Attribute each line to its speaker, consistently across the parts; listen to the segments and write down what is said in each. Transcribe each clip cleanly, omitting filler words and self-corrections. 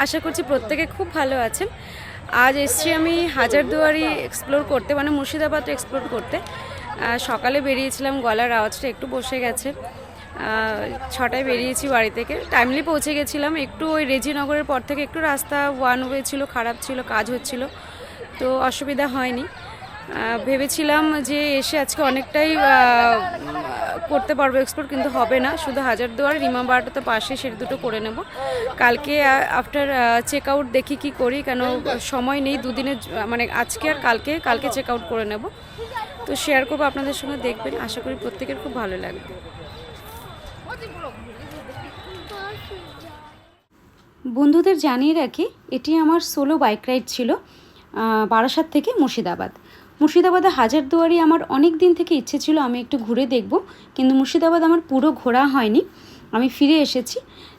Speaker 1: আশা করছি প্রত্যেকে খুব ভালো আছেন। আজ এসছি আমি হাজারদুয়ারি এক্সপ্লোর করতে, মানে মুর্শিদাবাদ এক্সপ্লোর করতে। সকালে বেরিয়েছিলাম, গলার আওয়াজটা একটু বসে গেছে। 6টায় বেরিয়েছি বাড়ি থেকে, টাইমলি পৌঁছে গেছিলাম। একটু ওই রেজিনগরের পর থেকে একটু রাস্তা ওয়ান ওয়ে ছিল, খারাপ ছিল, কাজ হচ্ছিল, তো অসুবিধা হয়নি। ভেবেছিলাম যে এসে আজকে অনেকটাই করতে পারবো এক্সপ্লোর, কিন্তু হবে না। শুধু হাজারদুয়ারি, ইমামবাড়াটা তো পাশে, সেটা দুটো করে নেব। কালকে আফটার চেক আউট দেখি কি করি, কেন সময় নেই দুদিনের, মানে আজকে আর কালকে চেক আউট করে নেব। তো শেয়ার করবো আপনাদের সঙ্গে, দেখবেন। আশা করি প্রত্যেকের খুব ভালো লাগবে। বন্ধুদের জানিয়ে রাখি, এটি আমার সোলো বাইক রাইড ছিল বারাসাত থেকে মুর্শিদাবাদে হাজারদুয়ারি আমার অনেক দিন থেকে ইচ্ছে ছিল আমি একটু ঘুরে দেখব, কিন্তু মুর্শিদাবাদ আমার পুরো ঘোরা হয়নি, আমি ফিরে এসেছি।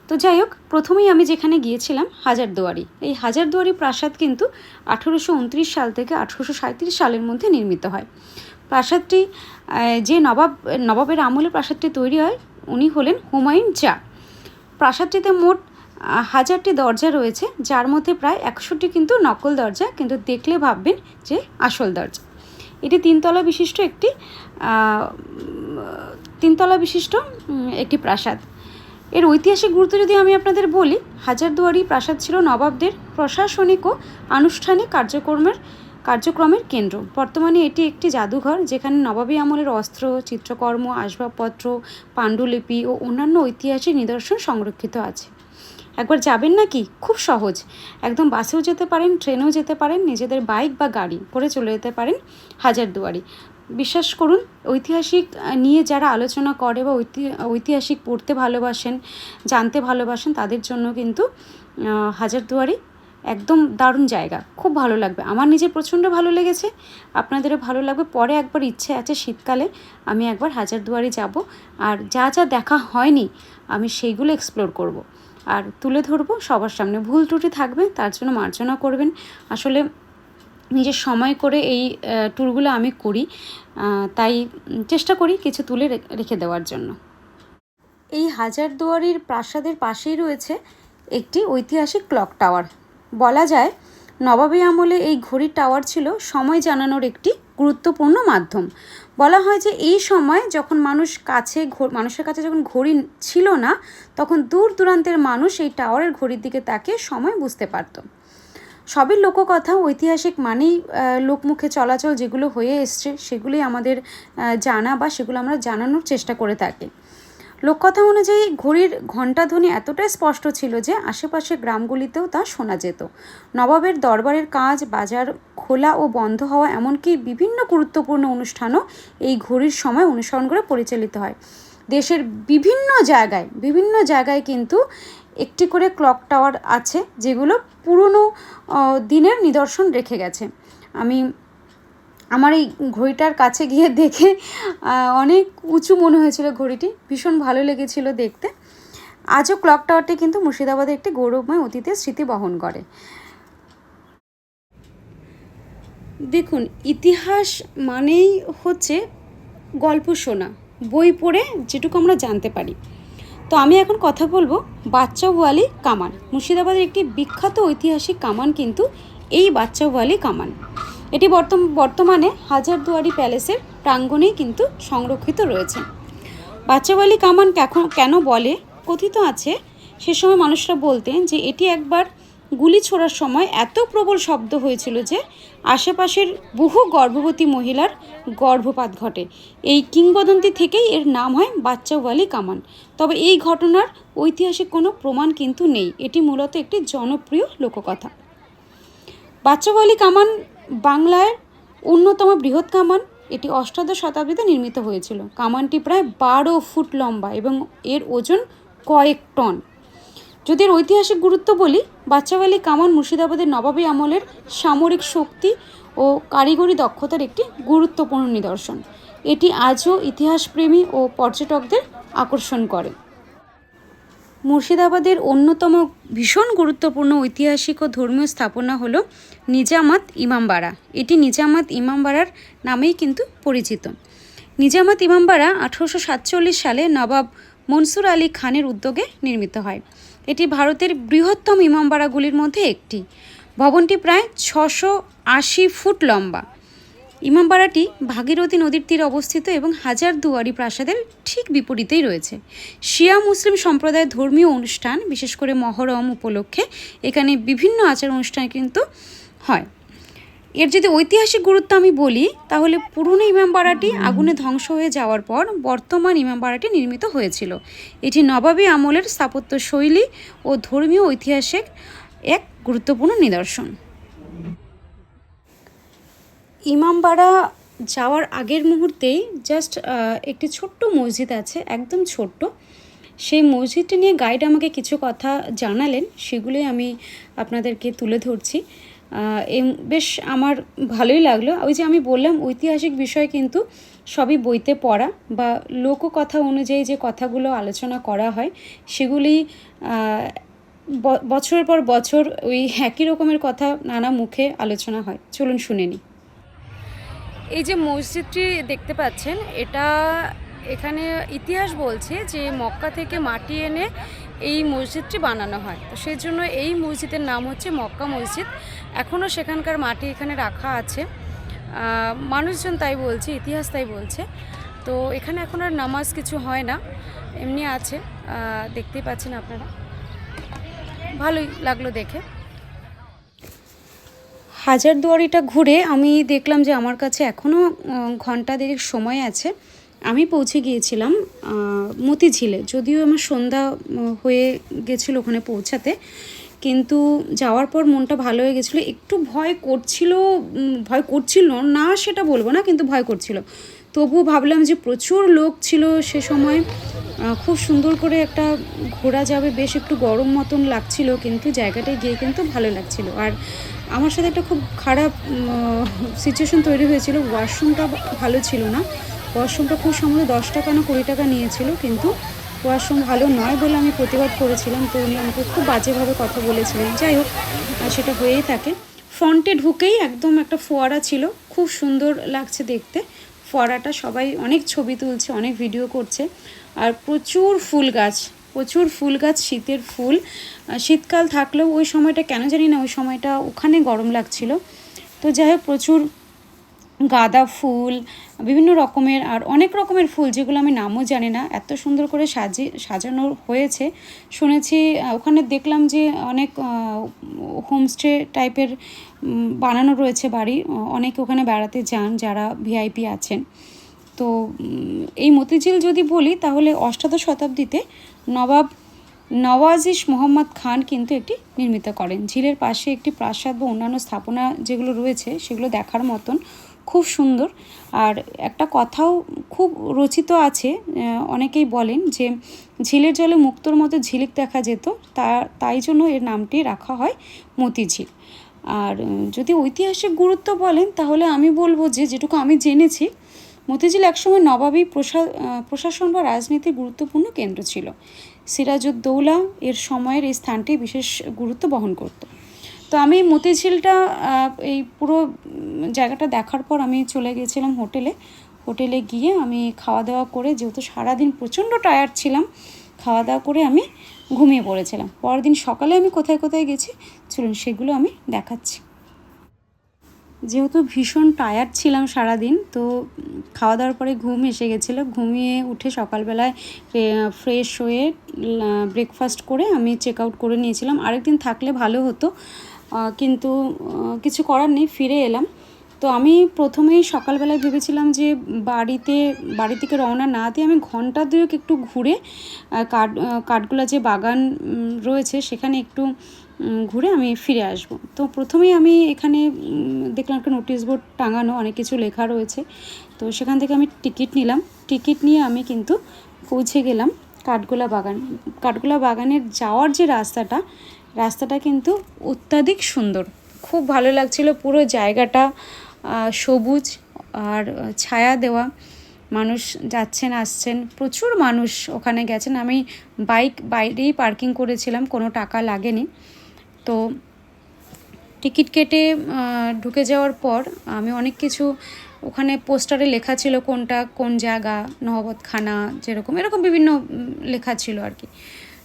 Speaker 1: তো যাই হোক, প্রথমেই আমি যেখানে গিয়েছিলাম হাজারদুয়ারি। এই হাজারদুয়ারি প্রাসাদ কিন্তু 1829 সাল থেকে 1837 সালের মধ্যে নির্মিত হয়। প্রাসাদটি যে নবাবের আমলে প্রাসাদটি তৈরি হয়, উনি হলেন হুমায়ুন চা। প্রাসাদটিতে মোট 1000টি দরজা রয়েছে, যার মধ্যে প্রায় 100টি কিন্তু নকল দরজা, কিন্তু দেখলে ভাববেন যে আসল দরজা। এটি তিনতলা বিশিষ্ট একটি প্রাসাদ। এর ঐতিহাসিক গুরুত্ব যদি আমি আপনাদের বলি, হাজারদুয়ারি প্রাসাদ ছিল নবাবদের প্রশাসনিক ও আনুষ্ঠানিক কার্যক্রমের কেন্দ্র। বর্তমানে এটি একটি জাদুঘর, যেখানে নবাবী আমলের অস্ত্র, চিত্রকর্ম, আসবাবপত্র, পাণ্ডুলিপি ও অন্যান্য ঐতিহাসিক নিদর্শন সংরক্ষিত আছে। একবার যাবেন নাকি? খুব সহজ, একদম বাসেও যেতে পারেন, ট্রেনেও যেতে পারেন, নিজেদের বাইক বা গাড়ি করে চলে যেতে পারেন হাজারদুয়ারি। বিশ্বাস করুন, ঐতিহাসিক নিয়ে যারা আলোচনা করে বা ঐতিহাসিক পড়তে ভালোবাসেন, জানতে ভালোবাসেন, তাদের জন্য কিন্তু হাজারদুয়ারি একদম দারুণ জায়গা, খুব ভালো লাগবে। আমার নিজের প্রচণ্ড ভালো লেগেছে, আপনাদেরও ভালো লাগবে। পরে একবার ইচ্ছে আছে শীতকালে আমি একবার হাজারদুয়ারি যাব, আর যা যা দেখা হয়নি আমি সেইগুলো এক্সপ্লোর করব আর তুলে ধরবো সবার সামনে। ভুল ত্রুটি থাকবে, তার জন্য মার্জনা করবেন। আসলে নিজের সময় করে এই ট্যুরগুলো আমি করি, তাই চেষ্টা করি কিছু তুলে রেখে দেওয়ার জন্য। এই হাজারদুয়ারির প্রাসাদের পাশেই রয়েছে একটি ঐতিহাসিক ক্লক টাওয়ার। বলা যায় নবাবী আমলে এই ঘড়ির টাওয়ার ছিল সময় জানানোর একটি গুরুত্বপূর্ণ মাধ্যম। বলা হয় যে এই সময় যখন মানুষের কাছে যখন ঘড়ি ছিল না, তখন দূর দূরান্তের মানুষ এই টাওয়ারের ঘড়ির দিকে তাকিয়ে সময় বুঝতে পারত। সবই লোককথা, ঐতিহাসিক মানেই লোকমুখে চলাচল যেগুলো হয়ে এসছে সেগুলোই আমাদের জানা, বা সেগুলো আমরা জানানোর চেষ্টা করে থাকি। লোককথা অনুযায়ী ঘড়ির ঘণ্টাধ্বনি এতটাই স্পষ্ট ছিল যে আশেপাশের গ্রামগুলিতেও তা শোনা যেত। নবাবের দরবারের কাজ, বাজার খোলা ও বন্ধ হওয়া, এমনকি বিভিন্ন গুরুত্বপূর্ণ অনুষ্ঠানও এই ঘড়ির সময় অনুসরণ করে পরিচালিত হয়। দেশের বিভিন্ন জায়গায় কিন্তু একটি করে ক্লক টাওয়ার আছে, যেগুলো পুরনো দিনের নিদর্শন রেখে গেছে। আমার এই ঘড়িটার কাছে গিয়ে দেখে অনেক উঁচু মনে হয়েছিল ঘড়িটি, ভীষণ ভালো লেগেছিল দেখতে। আজও ক্লক টাওয়ারটি কিন্তু মুর্শিদাবাদের একটি গৌরবময় অতীতের স্মৃতি বহন করে। দেখুন, ইতিহাস মানেই হচ্ছে গল্প শোনা, বই পড়ে যেটুকু আমরা জানতে পারি। তো আমি এখন কথা বলবো বাচ্চাওয়ালি কামান। মুর্শিদাবাদের একটি বিখ্যাত ঐতিহাসিক কামান কিন্তু এই বাচ্চাওয়ালি কামান। এটি বর্তমানে হাজারদুয়ারি প্যালেসের প্রাঙ্গণেই কিন্তু সংরক্ষিত রয়েছে। বাচ্চাওয়ালি কামান কেন বলে? কথিত আছে সে সময় মানুষরা বলতেন যে এটি একবার গুলি ছোড়ার সময় এত প্রবল শব্দ হয়েছিল যে আশেপাশের বহু গর্ভবতী মহিলার গর্ভপাত ঘটে। এই কিংবদন্তি থেকেই এর নাম হয় বাচ্চাওয়ালি কামান। তবে এই ঘটনার ঐতিহাসিক কোনো প্রমাণ কিন্তু নেই, এটি মূলত একটি জনপ্রিয় লোককথা। বাচ্চাওয়ালি কামান বাংলার অন্যতম বৃহৎ কামান। এটি অষ্টাদশ শতাব্দীতে নির্মিত হয়েছিল। কামানটি প্রায় 12 ফুট লম্বা এবং এর ওজন কয়েক টন। যদি এর ঐতিহাসিক গুরুত্ব বলি, বাচ্চাওয়ালি কামান মুর্শিদাবাদের নবাবী আমলের সামরিক শক্তি ও কারিগরি দক্ষতার একটি গুরুত্বপূর্ণ নিদর্শন। এটি আজও ইতিহাসপ্রেমী ও পর্যটকদের আকর্ষণ করে। মুর্শিদাবাদের অন্যতম ভীষণ গুরুত্বপূর্ণ ঐতিহাসিক ও ধর্মীয় স্থাপনা হলো নিজামাত ইমামবাড়া। এটি নিজামাত ইমামবাড়ার নামেই কিন্তু পরিচিত। নিজামাত ইমামবাড়া 1847 সালে নবাব মনসুর আলী খানের উদ্যোগে নির্মিত হয়। এটি ভারতের বৃহত্তম ইমামবাড়াগুলির মধ্যে একটি। ভবনটি প্রায় 680 ফুট লম্বা। ইমামবাড়াটি ভাগীরথী নদীর তীরে অবস্থিত এবং হাজারদুয়ারি প্রাসাদের ঠিক বিপরীতেই রয়েছে। শিয়া মুসলিম সম্প্রদায়ের ধর্মীয় অনুষ্ঠান, বিশেষ করে মহরম উপলক্ষে এখানে বিভিন্ন আচার অনুষ্ঠান কিন্তু হয়। এর যদি ঐতিহাসিক গুরুত্ব আমি বলি, তাহলে পুরনো ইমামবাড়াটি আগুনে ধ্বংস হয়ে যাওয়ার পর বর্তমান ইমামবাড়াটি নির্মিত হয়েছিল। এটি নবাবী আমলের স্থাপত্য শৈলী ও ধর্মীয় ঐতিহাসিক এক গুরুত্বপূর্ণ নিদর্শন। ইমামবাড়া যাওয়ার আগের মুহূর্তেই জাস্ট একটি ছোট্ট মসজিদ আছে, একদম ছোট্ট। সেই মসজিদটি নিয়ে গাইড আমাকে কিছু কথা জানালেন, সেগুলোই আমি আপনাদেরকে তুলে ধরছি। বেশ আমার ভালোই লাগলো। ওই যে আমি বললাম, ঐতিহাসিক বিষয় কিন্তু সবই বইতে পড়া বা লোককথা অনুযায়ী যে কথাগুলো আলোচনা করা হয়, সেগুলি বছরের পর বছর ওই একই রকমের কথা নানা মুখে আলোচনা হয়। চলুন শুনে নিই। এই যে মসজিদটি দেখতে পাচ্ছেন, এটা এখানে ইতিহাস বলছে যে মক্কা থেকে মাটি এনে এই মসজিদটি বানানো হয়। তো সেই জন্য এই মসজিদের নাম হচ্ছে মক্কা মসজিদ। এখনও সেখানকার মাটি এখানে রাখা আছে, মানুষজন তাই বলছে, ইতিহাস তাই বলছে। তো এখানে এখন আর নামাজ কিছু হয় না, এমনি আছে, দেখতেই পাচ্ছেন আপনারা। ভালোই লাগলো দেখে। হাজারদুয়ারিটা ঘুরে আমি দেখলাম যে আমার কাছে এখনও ঘন্টা দেড়েক সময় আছে। আমি পৌঁছে গিয়েছিলাম মতিঝিলে, যদিও আমার সন্ধ্যা হয়ে গেছিলো ওখানে পৌঁছাতে, কিন্তু যাওয়ার পর মনটা ভালো হয়ে গেছিলো। একটু ভয় করছিল না সেটা বলবো না, কিন্তু ভয় করছিল। তবুও ভাবলাম যে প্রচুর লোক ছিল সে সময়, খুব সুন্দর করে একটা ঘোরা যাবে, বেশ একটু গরম মতন লাগছিল, কিন্তু জায়গাটায় গিয়ে কিন্তু ভালো লাগছিল। আর আমার সাথে একটা খুব খারাপ সিচুয়েশন তৈরি হয়েছিল, ওয়াশরুমটা ভালো ছিল না। ওয়াশরুমটা খুব সম্ভবত 10 টাকা না 20 টাকা নিয়েছিল, কিন্তু ওয়াশরুম ভালো নয় বলে আমি প্রতিবাদ করেছিলাম। তো উনি আমাকে খুব বাজেভাবে কথা বলেছিলেন। যাই হোক, সেটা হয়েই থাকে। ফ্রন্টে ঢুকেই একদম একটা ফোয়ারা ছিল, খুব সুন্দর লাগছে দেখতে ফোয়ারাটা। সবাই অনেক ছবি তুলছে, অনেক ভিডিও করছে। আর প্রচুর ফুল গাছ, শীতের ফুল। শীতকাল থাকলেও ওই সময়টা কেন জানি না, ওই সময়টা ওখানে গরম লাগছিল। তো যাই হোক, প্রচুর গাঁদা ফুল, বিভিন্ন রকমের আর অনেক রকমের ফুল, যেগুলো আমি নামও জানি না, এত সুন্দর করে সাজানো হয়েছে। শুনেছি ওখানে, দেখলাম যে অনেক হোমস্টে টাইপের বানানো রয়েছে বাড়ি, অনেকে ওখানে বেড়াতে যান যারা ভিআইপি আছেন। তো এই মতিঝিল যদি বলি, তাহলে অষ্টাদশ শতাব্দীতে নবাব নওয়াজিশ মোহাম্মদ খান কিন্তু একটি নির্মিত করেন। ঝিলের পাশে একটি প্রাসাদ বা অন্যান্য স্থাপনা যেগুলো রয়েছে, সেগুলো দেখার মতন, খুব সুন্দর। আর একটা কথাও খুব রচিত আছে, অনেকেই বলেন যে ঝিলের জলে মুক্তোর মতো ঝিলিক দেখা যেত, তাই জন্য এর নামটি রাখা হয় মতিঝিল। আর যদি ঐতিহাসিক গুরুত্ব বলেন, তাহলে আমি বলবো যে যেটুকু আমি জেনেছি, মতিঝিল একসময় নবাবী প্রশাসন বা রাজনীতির গুরুত্বপূর্ণ কেন্দ্র ছিল। সিরাজউদ্দৌলা এর সময়ের এই স্থানটি বিশেষ গুরুত্ব বহন করত। তো আমি মতিঝিলটা, এই পুরো জায়গাটা দেখার পর আমি চলে গিয়েছিলাম হোটেলে গিয়ে আমি খাওয়া দাওয়া করে, যেহেতু সারাদিন প্রচণ্ড টায়ার্ড ছিলাম, খাওয়া দাওয়া করে আমি ঘুমিয়ে পড়েছিলাম। পরের দিন সকালে আমি কোথায় কোথায় গেছি, চলুন সেগুলো আমি দেখাচ্ছি। যেহেতু ভীষণ টায়ার্ড ছিলাম সারাদিন, তো খাওয়া দাওয়ার পরে ঘুম এসে গেছিলো। ঘুমিয়ে উঠে সকালবেলায় ফ্রেশ হয়ে ব্রেকফাস্ট করে আমি চেক আউট করে নিয়েছিলাম। আরেকদিন থাকলে ভালো হতো, কিন্তু কিছু করার নেই, ফিরে এলাম। তো আমি প্রথমেই সকালবেলায় ভেবেছিলাম যে বাড়ি থেকে রওনা না দিয়ে আমি ঘন্টা দুয়েক একটু ঘুরে কাঠগোলা যে বাগান রয়েছে সেখানে একটু ঘুরে আমি ফিরে আসব। তো প্রথমেই আমি এখানে দেখলাম একটা নোটিশ বোর্ড টাঙানো, অনেক কিছু লেখা রয়েছে। তো সেখান থেকে আমি টিকিট নিলাম। টিকিট নিয়ে আমি কিন্তু পৌঁছে গেলাম কাঠগোলা বাগানের যাওয়ার যে রাস্তাটা কিন্তু অত্যাধিক সুন্দর, খুব ভালো লাগছিল। পুরো জায়গাটা সবুজ আর ছায়া দেওয়া, মানুষ যাচ্ছেন আসছেন, প্রচুর মানুষ ওখানে গেছেন। আমি বাইক বাইরেই পার্কিং করেছিলাম, কোনো টাকা লাগেনি। তো টিকিট কেটে ঢুকে যাওয়ার পর আমি অনেক কিছু, ওখানে পোস্টারে লেখা ছিল কোনটা কোন জায়গা, নহবতখানা যেরকম, এরকম বিভিন্ন লেখা ছিল আর কি।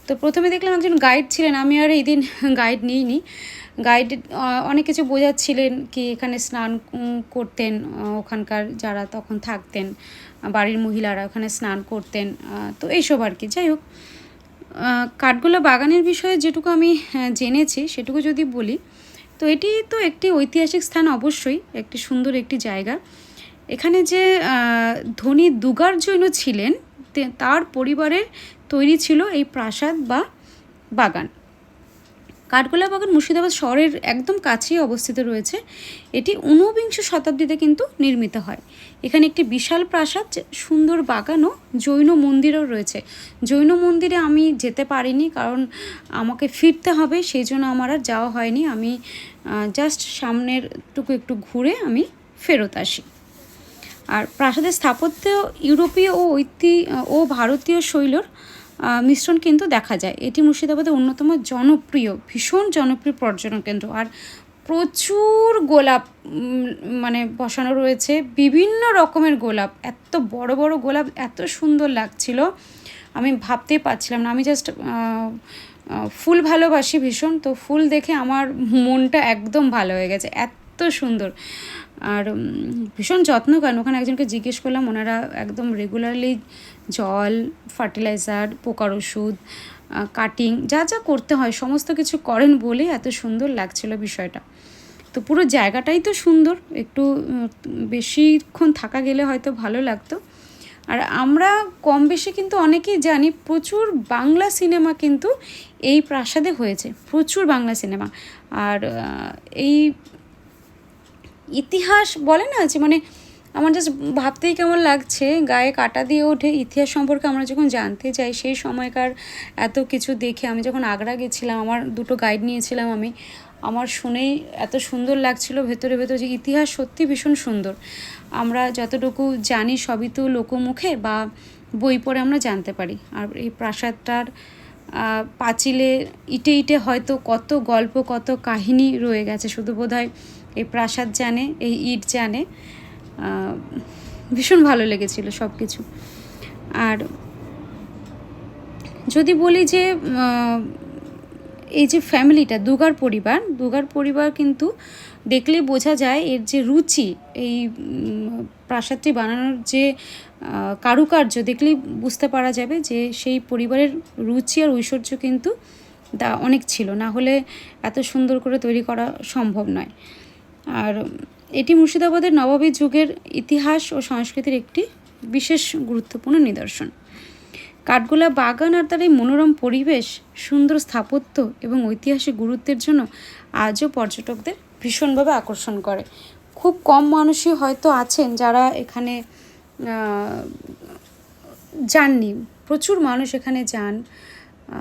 Speaker 1: তো প্রথমে দেখলাম একজন গাইড ছিলেন, আমি আর এই দিন গাইড নিইনি। গাইড অনেক কিছু বোঝাচ্ছিলেন কি এখানে স্নান করতেন ওখানকার যারা তখন থাকতেন, বাড়ির মহিলারা ওখানে স্নান করতেন, তো এইসব আর কি। যাই হোক, কাঠগোলা বাগানের বিষয়ে যেটুকু আমি জেনেছি সেটুকু যদি বলি, তো এটি তো একটি ঐতিহাসিক স্থান, অবশ্যই একটি সুন্দর একটি জায়গা। এখানে যে ধনী দুগার জৈন ছিলেন তার পরিবারের তৈরি ছিল এই প্রাসাদ বা বাগান। কাঠগোলা বাগান মুর্শিদাবাদ শহরের একদম কাছেই অবস্থিত রয়েছে। এটি ঊনবিংশ শতাব্দীতে কিন্তু নির্মিত হয়। এখানে একটি বিশাল প্রাসাদ, সুন্দর বাগান ও জৈন মন্দিরও রয়েছে। জৈন মন্দিরে আমি যেতে পারিনি, কারণ আমাকে ফিরতে হবে, সেই জন্য আমার আর যাওয়া হয়নি। আমি জাস্ট সামনের টুকু একটু ঘুরে আমি ফেরত আসি। আর প্রাসাদের স্থাপত্য ইউরোপীয় ও ভারতীয় শৈলীর মিশ্রণ কিন্তু দেখা যায়। এটি মুর্শিদাবাদের অন্যতম ভীষণ জনপ্রিয় পর্যটন কেন্দ্র। আর প্রচুর গোলাপ মানে বসানো রয়েছে, বিভিন্ন রকমের গোলাপ, এত বড় বড় গোলাপ, এত সুন্দর লাগছিল, আমি ভাবতেই পারছিলাম না। আমি জাস্ট ফুল ভালোবাসি ভীষণ, তো ফুল দেখে আমার মনটা একদম ভালো হয়ে গেছে, এত সুন্দর। আর ভীষণ যত্নকান। ওখানে একজনকে জিজ্ঞেস করলাম, ওনারা একদম রেগুলারলি জল, ফার্টিলাইজার, পোকার ওষুধ, কাটিং যা যা করতে হয় সমস্ত কিছু করেন বলে এত সুন্দর লাগছিল বিষয়টা। তো পুরো জায়গাটাই তো সুন্দর, একটু বেশিক্ষণ থাকা গেলে হয়তো ভালো লাগতো। আর আমরা কম বেশি কিন্তু অনেকেই জানি প্রচুর বাংলা সিনেমা কিন্তু এই প্রাসাদে হয়েছে, প্রচুর বাংলা সিনেমা। আর এই ইতিহাস বলে না যে, মানে আমার জাস্ট ভাবতেই কেমন লাগছে, গায়ে কাটা দিয়ে ওঠে। ইতিহাস সম্পর্কে আমরা যখন জানতে যাই, সেই সময়কার এত কিছু দেখে, আমি যখন আগ্রা গেছিলাম, আমার 2টো গাইড নিয়েছিলাম আমি, আমার শুনেই এত সুন্দর লাগছিল ভেতরে ভেতরে, যে ইতিহাস সত্যি ভীষণ সুন্দর। আমরা যতটুকু জানি সবই তো লোকমুখে বা বই পড়ে আমরা জানতে পারি। আর এই প্রাসাদটার পাঁচিলে ইটে ইটে হয়তো কত গল্প, কত কাহিনী রয়ে গেছে, শুধু বোধহয় এই প্রাসাদ জানে, এই ইট জানে। ভীষণ ভালো লেগেছিল সব কিছু। আর যদি বলি যে এই যে ফ্যামিলিটা, দুগার পরিবার কিন্তু দেখলেই বোঝা যায় এর যে রুচি, এই প্রাসাদটি বানানোর যে কারুকার্য দেখলেই বুঝতে পারা যাবে যে সেই পরিবারের রুচি আর ঐশ্বর্য কিন্তু অনেক ছিল, না হলে এত সুন্দর করে তৈরি করা সম্ভব নয়। আর এটি মুর্শিদাবাদের নবাবী যুগের ইতিহাস ও সংস্কৃতির একটি বিশেষ গুরুত্বপূর্ণ নিদর্শন। কাঠগোলা বাগান আর তার এই মনোরম পরিবেশ, সুন্দর স্থাপত্য এবং ঐতিহাসিক গুরুত্বের জন্য আজও পর্যটকদের ভীষণভাবে আকর্ষণ করে। খুব কম মানুষই হয়তো আছেন যারা এখানে যাননি, প্রচুর মানুষ এখানে যান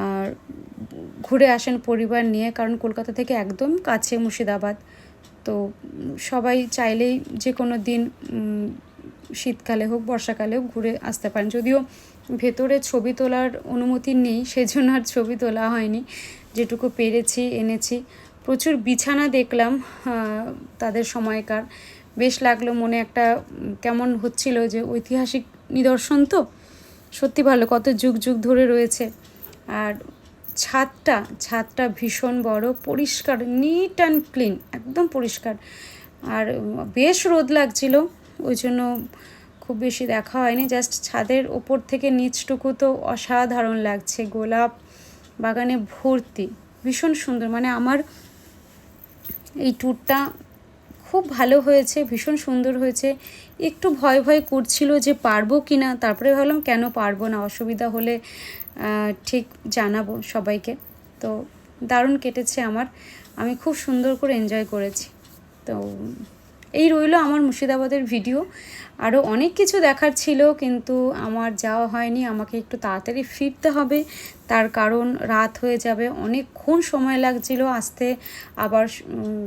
Speaker 1: আর ঘুরে আসেন পরিবার নিয়ে, কারণ কলকাতা থেকে একদম কাছে মুর্শিদাবাদ। তো সবাই চাইলেই যে কোনো দিন, শীতকালে হোক বর্ষাকালে হোক, ঘুরে আসতে পারেন। যদিও ভেতরে ছবি তোলার অনুমতি নেই, সেজন্য আর ছবি তোলা হয়নি, যেটুকু পেরেছি এনেছি। প্রচুর বিছানা দেখলাম তাদের সময়কার, বেশ লাগলো, মনে একটা কেমন হচ্ছিল যে ঐতিহাসিক নিদর্শন তো সত্যি ভালো, কত যুগ যুগ ধরে রয়েছে। আর ছাদটা ভীষণ বড়, পরিষ্কার, নিট অ্যান্ড ক্লিন, একদম পরিষ্কার। আর বেশ রোদ লাগছিল, ওই জন্য খুব বেশি দেখা হয়নি। জাস্ট ছাদের ওপর থেকে নিচটুকু তো অসাধারণ লাগছে, গোলাপ বাগানে ভর্তি, ভীষণ সুন্দর। মানে আমার এই ট্যুরটা খুব ভালো হয়েছে, ভীষণ সুন্দর হয়েছে। একটু ভয় করছিল যে পারবো কি না, তারপরে ভাবলাম কেন পারবো না, অসুবিধা হলে ঠিক জানাবো সবাইকে। তো দারুণ কেটেছে আমার, আমি খুব সুন্দর করে এনজয় করেছি। তো এই রইল আমার মুর্শিদাবাদের ভিডিও। আরও অনেক কিছু দেখার ছিল, কিন্তু আমার যাওয়া হয়নি। আমাকে একটু তাড়াতাড়ি ফিরতে হবে, তার কারণ রাত হয়ে যাবে, অনেকক্ষণ সময় লাগছিল আসতে। আবার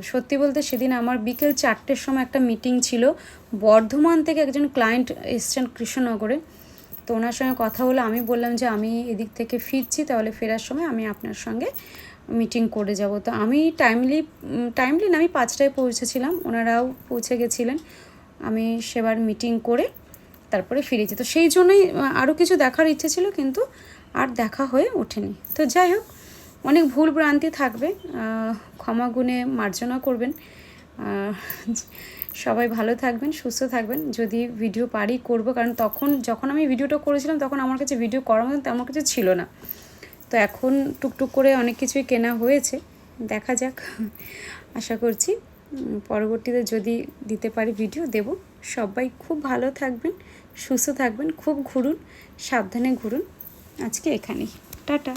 Speaker 1: সত্যি বলতে সেদিন আমার বিকেল 4টের সময় একটা মিটিং ছিল, বর্ধমান থেকে একজন ক্লায়েন্ট এসছেন কৃষ্ণনগরে। তো ওনার সঙ্গে কথা হলো, আমি বললাম যে আমি এদিক থেকে ফিরছি, তাহলে ফেরার সময় আমি আপনার সঙ্গে মিটিং করে যাব। তো আমি টাইমলি না, আমি 5টায় পৌঁছেছিলাম, ওনারাও পৌঁছে গেছিলেন। আমি সেবার মিটিং করে তারপরে ফিরেছি। তো সেই জন্যই আরও কিছু দেখার ইচ্ছে ছিল, কিন্তু আর দেখা হয়ে ওঠেনি। তো যাই হোক, অনেক ভুল ভ্রান্তি থাকবে, ক্ষমা গুণে মার্জনা করবেন। সবাই ভালো থাকবেন, সুস্থ থাকবেন। যদি ভিডিও পারি করব, কারণ যখন আমি ভিডিওটা করেছিলাম তখন আমার কাছে ভিডিও করার মতন তেমন কিছু ছিল না। তো এখন টুকটুক করে অনেক কিছুই কেনা হয়েছে, দেখা যাক। আশা করছি পরবর্তীতে যদি দিতে পারি ভিডিও দেব। সবাই খুব ভালো থাকবেন, সুস্থ থাকবেন, খুব ঘুরুন, সাবধানে ঘুরুন। আজকে এখানেই, টাটা।